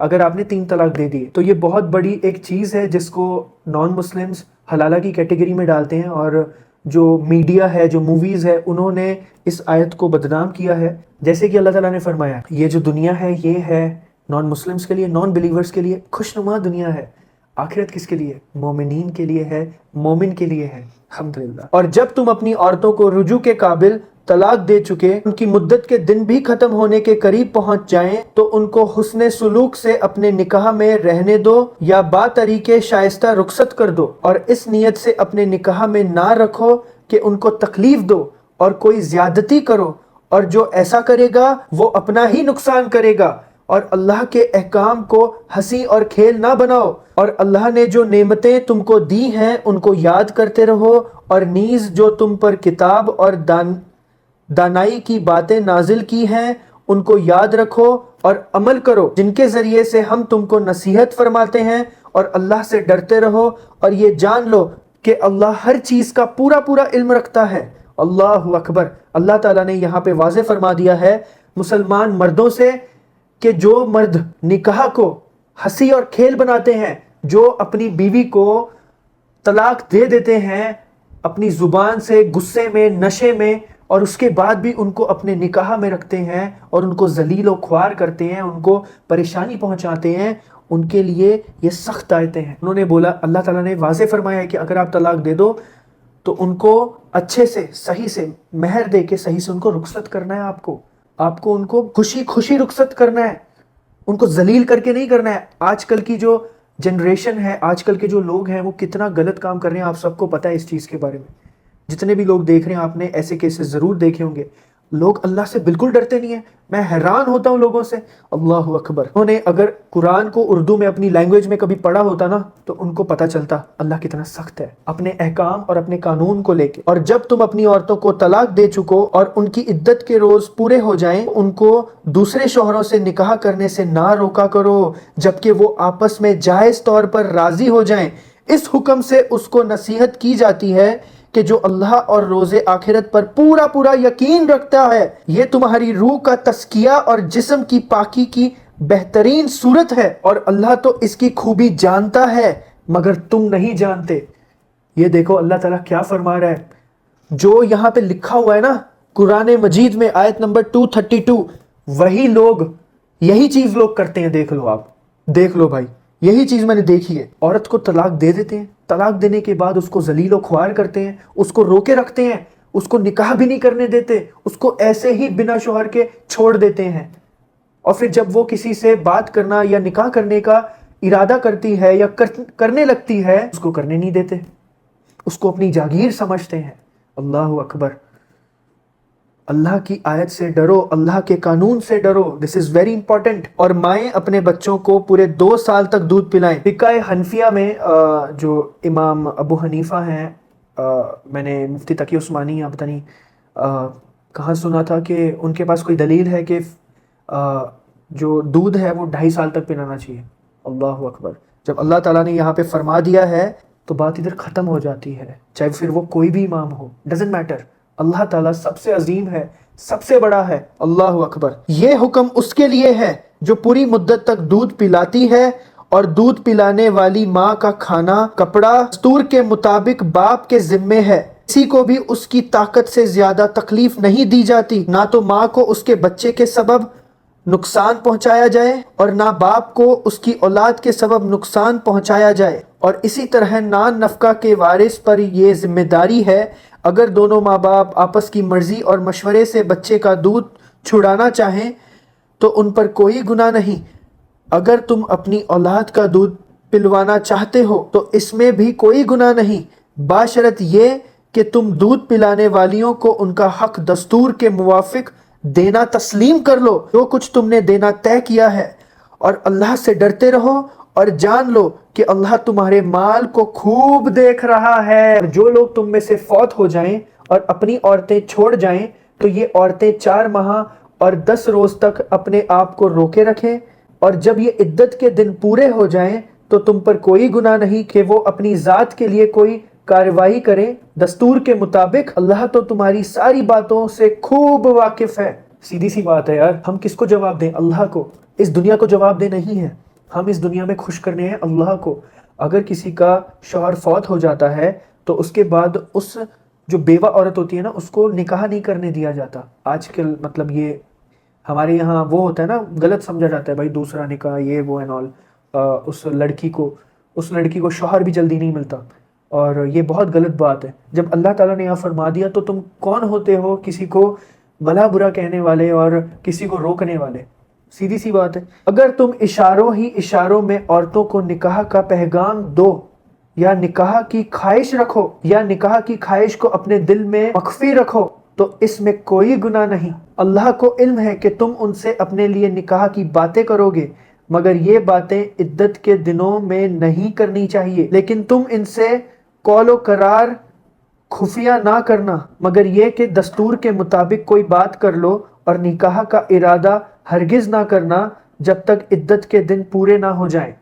اگر آپ نے 3 طلاق دے دی تو یہ بہت بڑی ایک چیز ہے جس کو نان مسلمز حلالہ کی کیٹیگری میں ڈالتے ہیں، اور جو میڈیا ہے، جو موویز ہے، انہوں نے اس آیت کو بدنام کیا ہے۔ جیسے کہ اللہ تعالیٰ نے فرمایا یہ جو دنیا ہے یہ ہے نان مسلمز کے لیے، نان بلیورز کے لیے خوشنما دنیا ہے، آخرت کس کے لیے؟ مومنین کے لیے ہے، مومن کے لیے ہے، الحمدللہ۔ اور جب تم اپنی عورتوں کو رجوع کے قابل طلاق دے چکے، ان کی مدت کے دن بھی ختم ہونے کے قریب پہنچ جائیں تو ان کو حسن سلوک سے اپنے نکاح میں رہنے دو یا با طریقے شائستہ رخصت کر دو، اور اس نیت سے اپنے نکاح میں نہ رکھو کہ ان کو تکلیف دو اور کوئی زیادتی کرو، اور جو ایسا کرے گا وہ اپنا ہی نقصان کرے گا، اور اللہ کے احکام کو ہنسی اور کھیل نہ بناؤ، اور اللہ نے جو نعمتیں تم کو دی ہیں ان کو یاد کرتے رہو، اور نیز جو تم پر کتاب اور دانائی کی باتیں نازل کی ہیں ان کو یاد رکھو اور عمل کرو، جن کے ذریعے سے ہم تم کو نصیحت فرماتے ہیں، اور اللہ سے ڈرتے رہو، اور یہ جان لو کہ اللہ ہر چیز کا پورا پورا علم رکھتا ہے۔ اللہ اکبر۔ اللہ تعالیٰ نے یہاں پہ واضح فرما دیا ہے مسلمان مردوں سے کہ جو مرد نکاح کو ہنسی اور کھیل بناتے ہیں، جو اپنی بیوی کو طلاق دے دیتے ہیں اپنی زبان سے، غصے میں، نشے میں، اور اس کے بعد بھی ان کو اپنے نکاح میں رکھتے ہیں اور ان کو ذلیل و خوار کرتے ہیں، ان کو پریشانی پہنچاتے ہیں، ان کے لیے یہ سخت آیتیں ہیں۔ انہوں نے بولا، اللہ تعالیٰ نے واضح فرمایا ہے کہ اگر آپ طلاق دے دو تو ان کو اچھے سے، صحیح سے مہر دے کے صحیح سے ان کو رخصت کرنا ہے، آپ کو ان کو خوشی خوشی رخصت کرنا ہے، ان کو ذلیل کر کے نہیں کرنا ہے۔ آج کل کی جو جنریشن ہے، آج کل کے جو لوگ ہیں وہ کتنا غلط کام کر رہے ہیں، آپ سب کو پتہ ہے اس چیز کے بارے میں۔ جتنے بھی لوگ دیکھ رہے ہیں آپ نے ایسے کیسز ضرور دیکھے ہوں گے۔ لوگ اللہ سے بالکل ڈرتے نہیں ہیں، میں حیران ہوتا ہوں لوگوں سے۔ اللہ اکبر۔ انہوں نے اگر قرآن کو اردو میں اپنی لینگویج میں کبھی پڑھا ہوتا نا تو ان کو پتہ چلتا اللہ کتنا سخت ہے اپنے احکام اور اپنے قانون کو لے کے۔ اور جب تم اپنی عورتوں کو طلاق دے چکو اور ان کی عدت کے روز پورے ہو جائیں، ان کو دوسرے شوہروں سے نکاح کرنے سے نہ روکا کرو جبکہ وہ آپس میں جائز طور پر راضی ہو جائیں۔ اس حکم سے اس کو نصیحت کی جاتی ہے کہ جو اللہ اور روز آخرت پر پورا پورا یقین رکھتا ہے، یہ تمہاری روح کا تزکیہ اور جسم کی پاکی کی بہترین صورت ہے، اور اللہ تو اس کی خوبی جانتا ہے مگر تم نہیں جانتے۔ یہ دیکھو اللہ تعالیٰ کیا فرما رہا ہے، جو یہاں پہ لکھا ہوا ہے نا قرآن مجید میں آیت نمبر 232، وہی لوگ، یہی چیز لوگ کرتے ہیں۔ دیکھ لو، آپ دیکھ لو بھائی، یہی چیز میں نے دیکھی ہے۔ عورت کو طلاق دے دیتے ہیں، طلاق دینے کے بعد اس کو ذلیل و خوار کرتے ہیں، اس کو روکے رکھتے ہیں، اس کو نکاح بھی نہیں کرنے دیتے، اس کو ایسے ہی بنا شوہر کے چھوڑ دیتے ہیں، اور پھر جب وہ کسی سے بات کرنا یا نکاح کرنے کا ارادہ کرتی ہے یا کرنے لگتی ہے، اس کو کرنے نہیں دیتے، اس کو اپنی جاگیر سمجھتے ہیں۔ اللہ اکبر۔ اللہ کی آیت سے ڈرو، اللہ کے قانون سے ڈرو، دس از ویری امپورٹنٹ۔ اور مائیں اپنے بچوں کو پورے 2 سال تک دودھ پلائیں۔ فقہ حنفیہ میں جو امام ابو حنیفہ ہیں، میں نے مفتی تقی عثمانی پتہ نہیں کہاں سنا تھا کہ ان کے پاس کوئی دلیل ہے کہ جو دودھ ہے وہ 2.5 سال تک پلانا چاہیے۔ اللہ اکبر۔ جب اللہ تعالیٰ نے یہاں پہ فرما دیا ہے تو بات ادھر ختم ہو جاتی ہے، چاہے پھر وہ کوئی بھی امام ہو، ڈزنٹ میٹر۔ اللہ تعالیٰ سب سے عظیم ہے، سب سے بڑا ہے۔ اللہ اکبر۔ یہ حکم اس کے لیے ہے جو پوری مدت تک دودھ پلاتی ہے، اور دودھ پلانے والی ماں کا کھانا کپڑا دستور کے مطابق باپ کے ذمے ہے۔ کسی کو بھی اس کی طاقت سے زیادہ تکلیف نہیں دی جاتی، نہ تو ماں کو اس کے بچے کے سبب نقصان پہنچایا جائے اور نہ باپ کو اس کی اولاد کے سبب نقصان پہنچایا جائے، اور اسی طرح نان نفقہ کے وارث پر یہ ذمہ داری ہے اگر دونوں ماں باپ آپس کی مرضی اور مشورے سے بچے کا دودھ چھڑانا چاہیں تو ان پر کوئی گناہ نہیں۔ اگر تم اپنی اولاد کا دودھ پلوانا چاہتے ہو تو اس میں بھی کوئی گناہ نہیں، باشرط یہ کہ تم دودھ پلانے والیوں کو ان کا حق دستور کے موافق دینا تسلیم کر لو، جو کچھ تم نے دینا طے کیا ہے، اور اللہ سے ڈرتے رہو اور جان لو کہ اللہ تمہارے مال کو خوب دیکھ رہا ہے۔ جو لوگ تم میں سے فوت ہو جائیں اور اپنی عورتیں چھوڑ جائیں تو یہ عورتیں 4 ماہ اور 10 روز تک اپنے آپ کو روکے رکھیں، اور جب یہ عدت کے دن پورے ہو جائیں تو تم پر کوئی گناہ نہیں کہ وہ اپنی ذات کے لیے کوئی کارروائی کریں دستور کے مطابق۔ اللہ تو تمہاری ساری باتوں سے خوب واقف ہے۔ سیدھی سی بات ہے یار، ہم کس کو جواب دیں؟ اللہ کو، اس دنیا کو جواب دے نہیں ہے۔ ہم اس دنیا میں خوش کرنے ہیں اللہ کو. اگر کسی کا شوہر فوت ہو جاتا ہے تو اس کے بعد اس جو بیوہ عورت ہوتی ہے نا اس کو نکاح نہیں کرنے دیا جاتا. آج کل مطلب یہ ہمارے یہاں وہ ہوتا ہے نا، غلط سمجھا جاتا ہے بھائی دوسرا نکاح یہ وہ اینڈ آل. اس لڑکی کو شوہر بھی جلدی نہیں ملتا، اور یہ بہت غلط بات ہے. جب اللہ تعالیٰ نے یہاں فرما دیا تو تم کون ہوتے ہو کسی کو بھلا برا کہنے والے اور کسی کو روکنے والے؟ سیدھی سی بات ہے. اگر تم اشاروں ہی اشاروں میں عورتوں کو نکاح کا پیغام دو یا نکاح کی خواہش رکھو یا نکاح کی خواہش کو اپنے دل میں مخفی رکھو تو اس میں کوئی گناہ نہیں. اللہ کو علم ہے کہ تم ان سے اپنے لیے نکاح کی باتیں کرو گے، مگر یہ باتیں عدت کے دنوں میں نہیں کرنی چاہیے. لیکن تم ان سے قول و قرار خفیہ نہ کرنا، مگر یہ کہ دستور کے مطابق کوئی بات کر لو، اور نکاح کا ارادہ ہرگز نہ کرنا جب تک عدت کے دن پورے نہ ہو جائیں.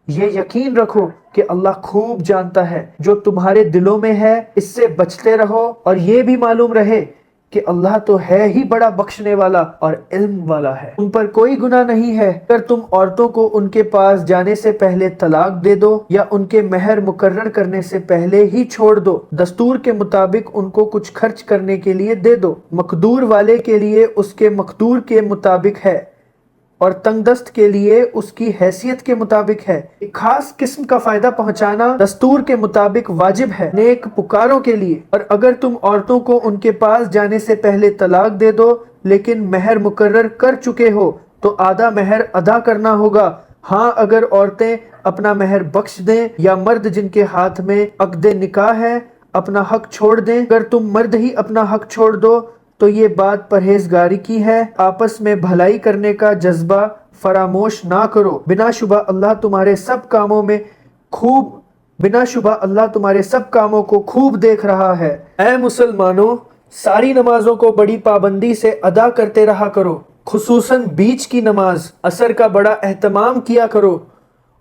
یہ یقین رکھو کہ اللہ خوب جانتا ہے جو تمہارے دلوں میں ہے. اس سے بچتے رہو، اور یہ بھی معلوم رہے کہ اللہ تو ہے ہی بڑا بخشنے والا اور علم والا ہے. ان پر کوئی گناہ نہیں ہے اگر تم عورتوں کو ان کے پاس جانے سے پہلے طلاق دے دو یا ان کے مہر مقرر کرنے سے پہلے ہی چھوڑ دو. دستور کے مطابق ان کو کچھ خرچ کرنے کے لیے دے دو. مقدور والے کے لیے اس کے مقدور کے مطابق ہے، اور تنگ دست کے لیے اس کی حیثیت کے مطابق ہے. ایک خاص قسم کا فائدہ پہنچانا دستور کے مطابق واجب ہے نیک پکاروں کے لیے. اور اگر تم عورتوں کو ان کے پاس جانے سے پہلے طلاق دے دو لیکن مہر مقرر کر چکے ہو تو آدھا مہر ادا کرنا ہوگا. ہاں اگر عورتیں اپنا مہر بخش دیں یا مرد جن کے ہاتھ میں عقد نکاح ہے اپنا حق چھوڑ دیں. اگر تم مرد ہی اپنا حق چھوڑ دو تو یہ بات پرہیزگاری کی ہے. آپس میں بھلائی کرنے کا جذبہ فراموش نہ کرو. بنا شبہ اللہ تمہارے سب کاموں کو خوب دیکھ رہا ہے. اے مسلمانوں، ساری نمازوں کو بڑی پابندی سے ادا کرتے رہا کرو، خصوصاً بیچ کی نماز. عصر کا بڑا اہتمام کیا کرو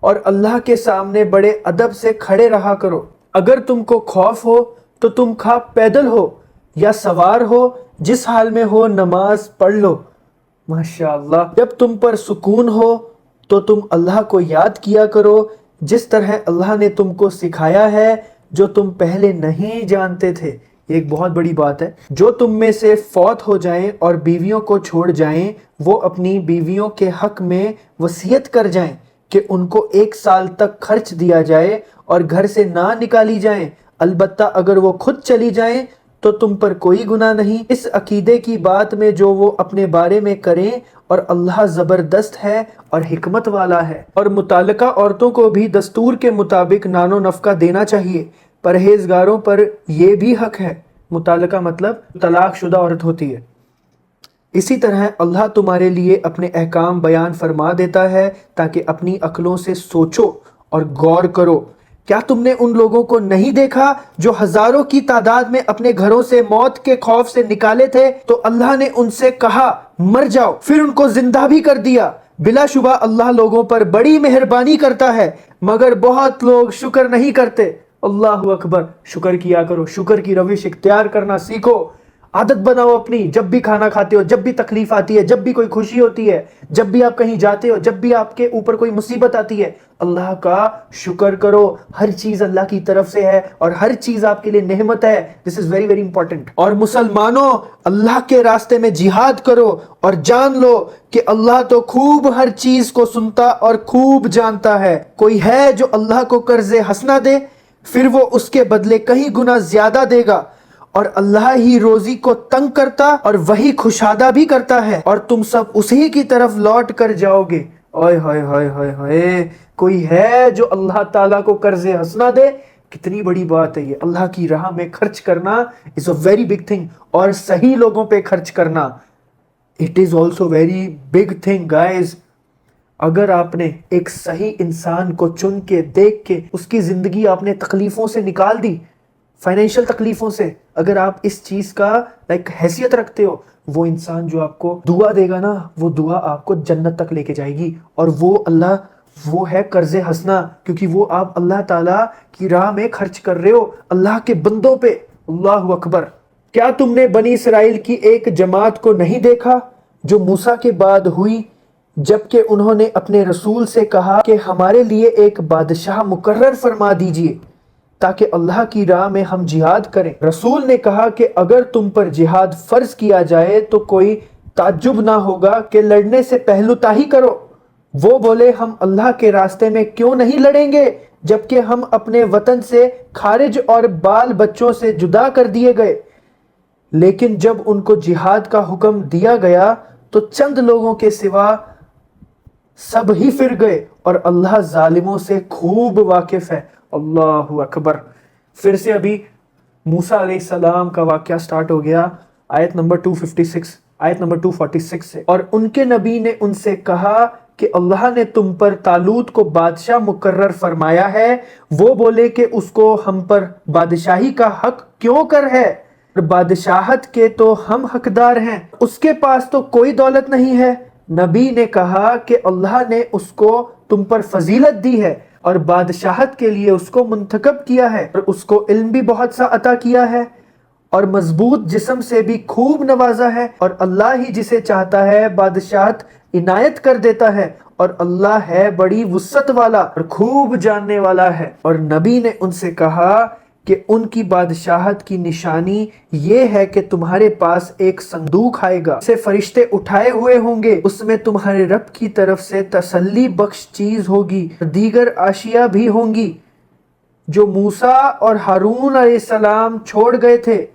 اور اللہ کے سامنے بڑے ادب سے کھڑے رہا کرو. اگر تم کو خوف ہو تو تم خواہ پیدل ہو یا سوار ہو، جس حال میں ہو نماز پڑھ لو. ماشاءاللہ. جب تم پر سکون ہو تو تم اللہ کو یاد کیا کرو جس طرح اللہ نے تم کو سکھایا ہے جو تم پہلے نہیں جانتے تھے. یہ ایک بہت بڑی بات ہے. جو تم میں سے فوت ہو جائیں اور بیویوں کو چھوڑ جائیں وہ اپنی بیویوں کے حق میں وصیت کر جائیں کہ ان کو 1 سال تک خرچ دیا جائے اور گھر سے نہ نکالی جائیں. البتہ اگر وہ خود چلی جائیں تو تم پر کوئی گناہ نہیں اس عقیدے کی بات میں جو وہ اپنے بارے میں کریں، اور اللہ زبردست ہے اور حکمت والا ہے. اور متعلقہ عورتوں کو بھی دستور کے مطابق نان و نفقہ دینا چاہیے. پرہیزگاروں پر یہ بھی حق ہے. متعلقہ مطلب طلاق شدہ عورت ہوتی ہے. اسی طرح اللہ تمہارے لیے اپنے احکام بیان فرما دیتا ہے تاکہ اپنی عقلوں سے سوچو اور غور کرو. کیا تم نے ان لوگوں کو نہیں دیکھا جو ہزاروں کی تعداد میں اپنے گھروں سے موت کے خوف سے نکالے تھے تو اللہ نے ان سے کہا مر جاؤ، پھر ان کو زندہ بھی کر دیا. بلا شبہ اللہ لوگوں پر بڑی مہربانی کرتا ہے مگر بہت لوگ شکر نہیں کرتے. اللہ اکبر. شکر کیا کرو، شکر کی روش اختیار کرنا سیکھو. عادت بناؤ اپنی. جب بھی کھانا کھاتے ہو، جب بھی تکلیف آتی ہے، جب بھی کوئی خوشی ہوتی ہے، جب بھی آپ کہیں جاتے ہو، جب بھی آپ کے اوپر کوئی مصیبت آتی ہے، اللہ کا شکر کرو. ہر چیز اللہ کی طرف سے ہے اور ہر چیز آپ کے لیے نعمت ہے. دس از ویری ویری امپورٹنٹ. اور مسلمانوں، اللہ کے راستے میں جہاد کرو اور جان لو کہ اللہ تو خوب ہر چیز کو سنتا اور خوب جانتا ہے. کوئی ہے جو اللہ کو قرض حسنہ دے پھر وہ اس کے بدلے کہیں گنا زیادہ دے گا، اور اللہ ہی روزی کو تنگ کرتا اور وہی خوشادہ بھی کرتا ہے، اور تم سب اسی کی طرف لوٹ کر جاؤ گے. اوئے ہوئے ہوئے ہوئے ہوئے. کوئی ہے جو اللہ تعالیٰ کو قرض حسنہ دے؟ کتنی بڑی بات ہے یہ. اللہ کی راہ میں خرچ کرنا is a very big thing، اور صحیح لوگوں پہ خرچ کرنا it is also very big thing guys. اگر آپ نے ایک صحیح انسان کو چن کے دیکھ کے اس کی زندگی آپ نے تکلیفوں سے نکال دی، فائنینشیل تکلیفوں سے، اگر آپ اس چیز کا حیثیت رکھتے ہو، وہ انسان جو آپ کو دعا دے گا نا، وہ دعا آپ کو جنت تک لے کے جائے گی. اور وہ ہے قرض حسنہ، کیونکہ وہ آپ اللہ تعالیٰ کی راہ میں خرچ کر رہے ہو اللہ کے بندوں پہ. اللہ اکبر. کیا تم نے بنی اسرائیل کی ایک جماعت کو نہیں دیکھا جو موسیٰ کے بعد ہوئی؟ جبکہ انہوں نے اپنے رسول سے کہا کہ ہمارے لیے ایک بادشاہ مقرر فرما دیجئے تاکہ اللہ کی راہ میں ہم جہاد کریں۔ رسول نے کہا کہ اگر تم پر جہاد فرض کیا جائے تو کوئی تعجب نہ ہوگا کہ لڑنے سے پہلو تاہی کرو۔ وہ بولے ہم اللہ کے راستے میں کیوں نہیں لڑیں گے جبکہ ہم اپنے وطن سے خارج اور بال بچوں سے جدا کر دیے گئے۔ لیکن جب ان کو جہاد کا حکم دیا گیا تو چند لوگوں کے سوا سب ہی پھر گئے، اور اللہ ظالموں سے خوب واقف ہے۔ اللہ اکبر۔ پھر سے ابھی موسیٰ علیہ السلام کا واقعہ سٹارٹ ہو گیا، آیت نمبر 246 سے۔ اور ان کے نبی نے ان سے کہا کہ اللہ نے تم پر طالوت کو بادشاہ مقرر فرمایا ہے۔ وہ بولے کہ اس کو ہم پر بادشاہی کا حق کیوں کر ہے؟ بادشاہت کے تو ہم حقدار ہیں، اس کے پاس تو کوئی دولت نہیں ہے۔ نبی نے کہا کہ اللہ نے اس کو تم پر فضیلت دی ہے اور بادشاہت کے لیے اس کو منتخب کیا ہے، اور اس کو علم بھی بہت سا عطا کیا ہے اور مضبوط جسم سے بھی خوب نوازا ہے، اور اللہ ہی جسے چاہتا ہے بادشاہت عنایت کر دیتا ہے، اور اللہ ہے بڑی وسعت والا اور خوب جاننے والا ہے۔ اور نبی نے ان سے کہا کہ ان کی بادشاہت کی نشانی یہ ہے کہ تمہارے پاس ایک صندوق آئے گا، اسے فرشتے اٹھائے ہوئے ہوں گے، اس میں تمہارے رب کی طرف سے تسلی بخش چیز ہوگی، دیگر اشیاء بھی ہوں گی جو موسیٰ اور ہارون علیہ السلام چھوڑ گئے تھے۔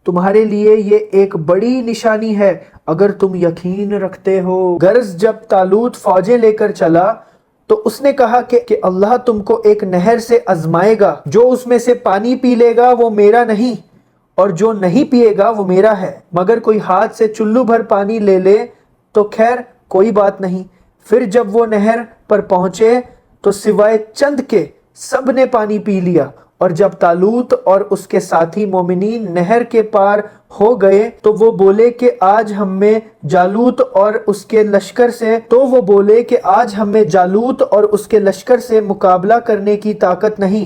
تمہارے لیے یہ ایک بڑی نشانی ہے اگر تم یقین رکھتے ہو۔ غرض جب طالوت فوجیں لے کر چلا تو اس نے کہا کہ اللہ تم کو ایک نہر سے آزمائے گا، جو اس میں سے پانی پی لے گا وہ میرا نہیں، اور جو نہیں پیے گا وہ میرا ہے، مگر کوئی ہاتھ سے چلو بھر پانی لے لے تو خیر کوئی بات نہیں۔ پھر جب وہ نہر پر پہنچے تو سوائے چند کے سب نے پانی پی لیا، اور جب طالوت اور اس کے ساتھی مومنین نہر کے پار ہو گئے تو وہ بولے کہ آج ہم میں جالوت اور اس کے لشکر سے مقابلہ کرنے کی طاقت نہیں۔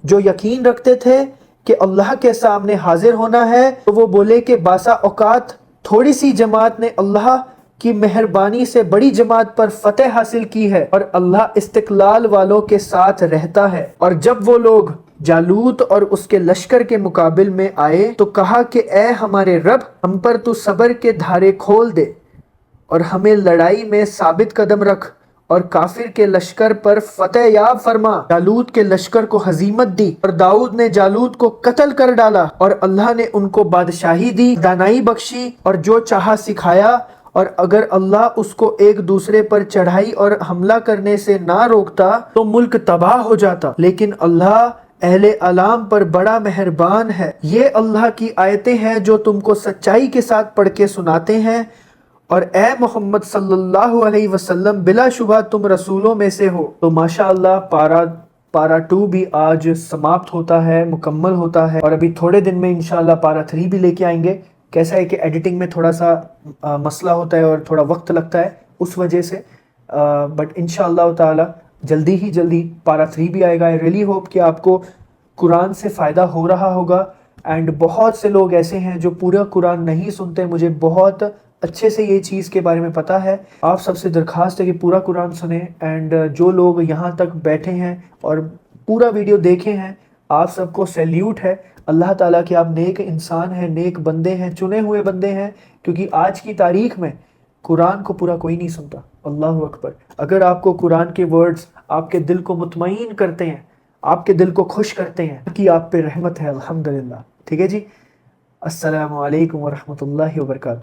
جو یقین رکھتے تھے کہ اللہ کے سامنے حاضر ہونا ہے تو وہ بولے کہ باسا اوقات تھوڑی سی جماعت نے اللہ کی مہربانی سے بڑی جماعت پر فتح حاصل کی ہے، اور اللہ استقلال والوں کے ساتھ رہتا ہے۔ اور جب وہ لوگ جالوت اور اس کے لشکر کے مقابل میں آئے تو کہا کہ اے ہمارے رب، ہم پر تو صبر کے دھارے کھول دے اور ہمیں لڑائی میں ثابت قدم رکھ، اور کافر کے لشکر پر فتح یاب فرما۔ جالوت کے لشکر کو ہزیمت دی، اور داؤد نے جالوت کو قتل کر ڈالا، اور اللہ نے ان کو بادشاہی دی، دانائی بخشی اور جو چاہا سکھایا۔ اور اگر اللہ اس کو ایک دوسرے پر چڑھائی اور حملہ کرنے سے نہ روکتا تو ملک تباہ ہو جاتا، لیکن اللہ اہل علام پر بڑا مہربان ہے۔ یہ اللہ کی آیتیں ہیں جو تم کو سچائی کے ساتھ پڑھ کے سناتے ہیں، اور اے محمد صلی اللہ علیہ وسلم بلا شبہ تم رسولوں میں سے ہو۔ تو ماشاءاللہ پارا 2 بھی آج سماپت ہوتا ہے، مکمل ہوتا ہے، اور ابھی تھوڑے دن میں انشاءاللہ پارا 3 بھی لے کے آئیں گے۔ کیسا ہے کہ ایڈیٹنگ میں تھوڑا سا مسئلہ ہوتا ہے اور تھوڑا وقت لگتا ہے اس وجہ سے، بٹ انشاءاللہ تعالی جلدی پارا 3 بھی آئے گا۔ I really hope کہ آپ کو قرآن سے فائدہ ہو رہا ہوگا، اینڈ بہت سے لوگ ایسے ہیں جو پورا قرآن نہیں سنتے، مجھے بہت اچھے سے یہ چیز کے بارے میں پتہ ہے۔ آپ سب سے درخواست ہے کہ پورا قرآن سنیں، اینڈ جو لوگ یہاں تک بیٹھے ہیں اور پورا ویڈیو دیکھے ہیں، آپ سب کو سیلیوٹ ہے۔ اللہ تعالیٰ کہ آپ نیک انسان ہیں، نیک بندے ہیں، چنے ہوئے بندے ہیں، کیونکہ آج کی تاریخ میں قرآن کو پورا کوئی نہیں سنتا۔ اللہ اکبر۔ اگر آپ کو قرآن کے ورڈز آپ کے دل کو مطمئن کرتے ہیں، آپ کے دل کو خوش کرتے ہیں، کہ آپ پہ رحمت ہے، الحمدللہ۔ ٹھیک ہے جی، السلام علیکم ورحمۃ اللہ وبرکاتہ۔